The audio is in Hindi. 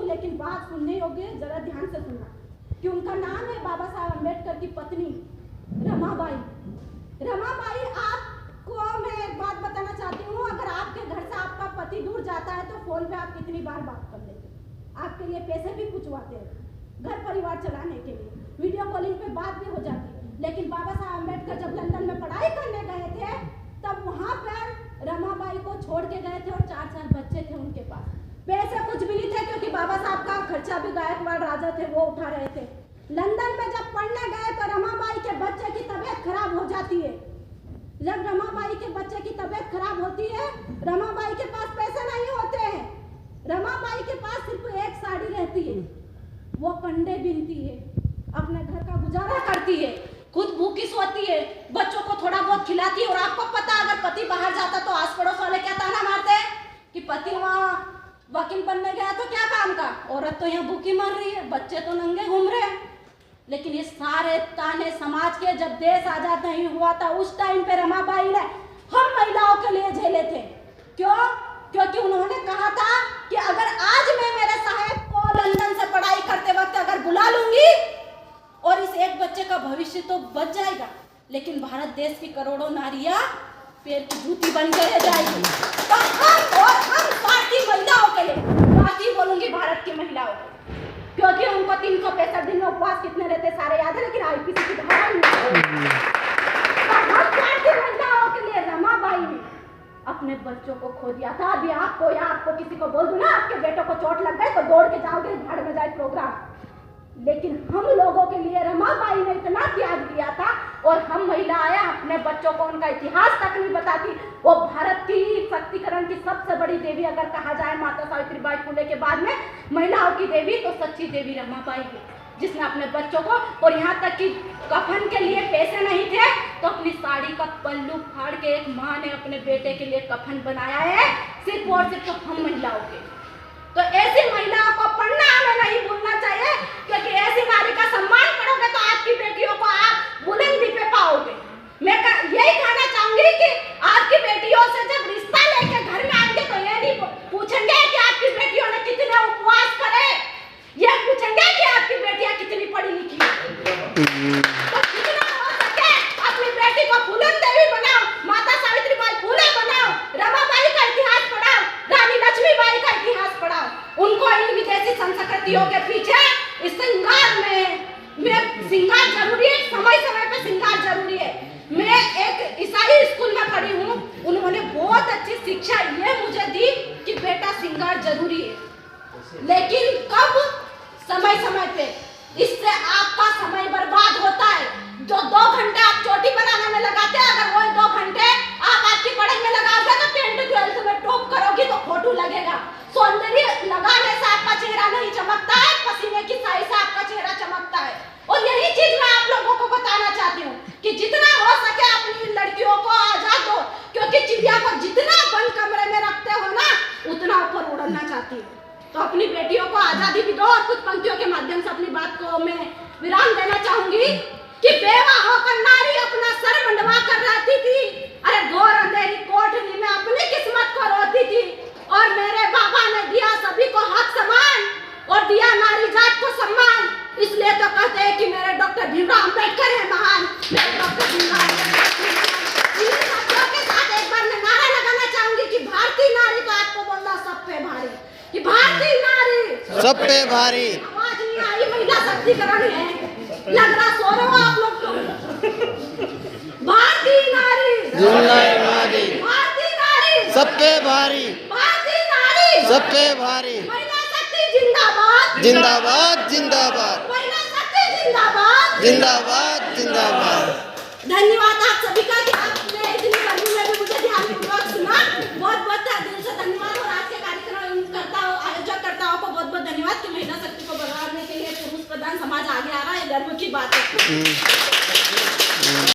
लेकिन बात सुनने योग्य जरा ध्यान से सुनना कि उनका नाम है बाबा साहब अम्बेडकर की पत्नी रमाबाई। रमाबाई, आपको मैं एक बात बताना चाहती हूँ, अगर आपके घर से आपका पति दूर जाता है तो फोन पे आप कितनी बार बात कर लेते हैं, आपके लिए पैसे भी पूछवाते हैं घर परिवार चलाने के लिए, वीडियो कॉलिंग पे बात भी हो जाती है। लेकिन बाबा साहब अम्बेडकर जब लंदन में पढ़ाई करने गए थे तब वहां पर रमाबाई को छोड़ के गए थे और 4 बच्चे थे उनके पास, पैसे कुछ भी नहीं थे क्योंकि बाबा साहब का खर्चा भी गायकवाड़ राजा थे वो उठा रहे थे। लंदन में जब पढ़ने गए तो रमाबाई के बच्चे की तबीयत खराब हो जाती है। जब रमाबाई के बच्चे की तबीयत खराब होती है, रमाबाई के पास पैसे नहीं होते हैं, रमाबाई के पास सिर्फ एक साड़ी रहती है, वो कंडे बिनती है, अपने घर का गुजारा करती है, खुद भूखी सोती है, बच्चों को थोड़ा बहुत खिलाती है। और आपको पता अगर पति बाहर जाता तो आस पड़ोस वाले क्या ताना मारते हैं कि पति वहाँ वकील बनने गया तो क्या काम का, औरत तो यहाँ भूखी मर रही है, बच्चे तो नंगे घूम रहे हैं। लेकिन ये सारे ताने समाज के जब देश आजाद नहीं हुआ था उस टाइम पे रमाबाई ने हम महिलाओं के लिए झेले थे। क्यों? क्योंकि उन्होंने कहा था कि अगर आज मैं मेरे साहब को लंदन से पढ़ाई करते वक्त अगर बुला लूंगी और इस एक बच्चे का भविष्य तो बच जाएगा, लेकिन भारत देश की करोड़ों नारियां पैर की जूती बन के रह जाएगी। तो हम भारतीय महिलाओं के लिए भारतीय बोलूंगी, भारत की महिलाओं को, क्योंकि उनको 365 दिन में उपवास कितने रहते सारे याद है, लेकिन आईपीसी की धारा नहीं। हम भारतीय महिलाओं के लिए रमाबाई ने अपने बच्चों को खो दिया था। अभी आपको या आपको किसी को बोल दूं ना आपके बेटों को चोट लग गई तो दौड़ के जाओगे भाड़ में जाए प्रोग्राम, लेकिन हम लोगों के लिए रमाबाई ने इतना त्याग दिया था। और हम महिलाएं अपने बच्चों को उनका इतिहास तक नहीं बताती। वो भारत की शक्तिकरण की सबसे बड़ी देवी अगर कहा जाए माता सावित्रीबाई फुले के बाद में महिलाओं की देवी तो सच्ची देवी रमाबाई है, जिसने अपने बच्चों को, और यहाँ तक कि कफन के लिए पैसे नहीं थे तो अपनी साड़ी का पल्लू फाड़ के एक माँ ने अपने बेटे के लिए कफन बनाया है, सिर्फ और सिर्फ हम महिलाओं के। तो ऐसी महिलाओं को पढ़ना हमें नहीं भूलना चाहिए, क्योंकि ऐसी नारी का सम्मान करोगे तो आपकी बेटियों को आप बुलंदी पे पाओगे। मैं यही कहना चाहूंगी कि आपकी बेटियों से जब रिश्ता लेके घर में आएंगे तो ये नहीं पूछेंगे कि आपकी बेटियों ने कितने उपवास करे, ये पूछेंगे कि आपकी बेटियां कितनी पढ़ी लिखी है। तो जितना हो सके अपनी बेटी को बुलंद देवी बनाओ, माता सावित्रीबाई फुले बनाओ, रमाबाई का इतिहास पढ़ाओ, रानी लक्ष्मीबाई का इतिहास पढ़ाओ। उनको इन विदेशी संस्कृतियों के पीछे इस श्रृंगार में श्रृंगार जरूरी है, समय समय पे श्रृंगार जरूरी है। मैं एक ईसाई स्कूल में पढ़ी हूँ, उन्होंने बहुत अच्छी शिक्षा ये मुझे दी कि बेटा श्रृंगार जरूरी है, लेकिन कब? समय समय पे। इससे आपका समय बर्बाद होता है। जो 2 घंटे आप चोटी बनाने में लगाते हैं, अगर वही 2 घंटे आप आपकी पढ़ाई में लगाओगे तो 10th-12th में टॉप करोगी तो फोटो लगेगा। सौंदर्य लगाने से आपका चेहरा नहीं चमकता है, पसीने की साई से आपका चेहरा चमकता है। और यही चीज मैं आप लोगों को बताना चाहती हूँ कि जितना हो सके अपनी लड़कियों को आजाद दो, क्योंकि चिड़िया को जितना बंद कमरे में रखते हो ना उतना ऊपर उड़ना चाहती है। तो अपनी बेटियों को आजादी भी दो। और कुछ पंक्तियों के माध्यम से अपनी बात को मैं विराम देना चाहूंगी कि बेवा होकर नारी अपना सर मंडवा कर रहती थी, अरे घोर अंधेरी कोठरी में अपनी किस्मत को रोती थी। और मेरे बाबा ने दिया सभी को हक समान और दिया नारी जात को सम्मान, इसलिए तो कहते हैं कि मेरे डॉक्टर भीमराव अंबेडकर है महान, मेरे डॉक्टर भीमराव अंबेडकर। इन शब्दों के साथ एक बार मैं नारा लगाना चाहूंगी कि भारतीय नारी को आपको बोलना सब पे भारी, कि भारतीय नारी सब पे भारी। आवाज नहीं आई, महिला शक्तिकरण है, लग रहा सो रहे हो आप लोग तो। भारतीय नारी भारतीय नारी सब पे भारी, भारतीय नारी सब पे भारी। महिला शक्ति जिंदाबाद जिंदाबाद जिंदाबाद महिला शक्ति जिंदाबाद जिंदाबाद जिंदाबाद। धन्यवाद आप सभी का कि आपने इतनी गर्मी में भी मुझे ध्यानपूर्वक सुना। बहुत बहुत दिल से धन्यवाद। और आज के कार्यक्रम आयोजक करताओं को बहुत बहुत धन्यवाद कि महिला शक्ति को बढ़ाने के लिए पुरुष प्रधान समाज आगे आ रहा है, गर्व की बात है।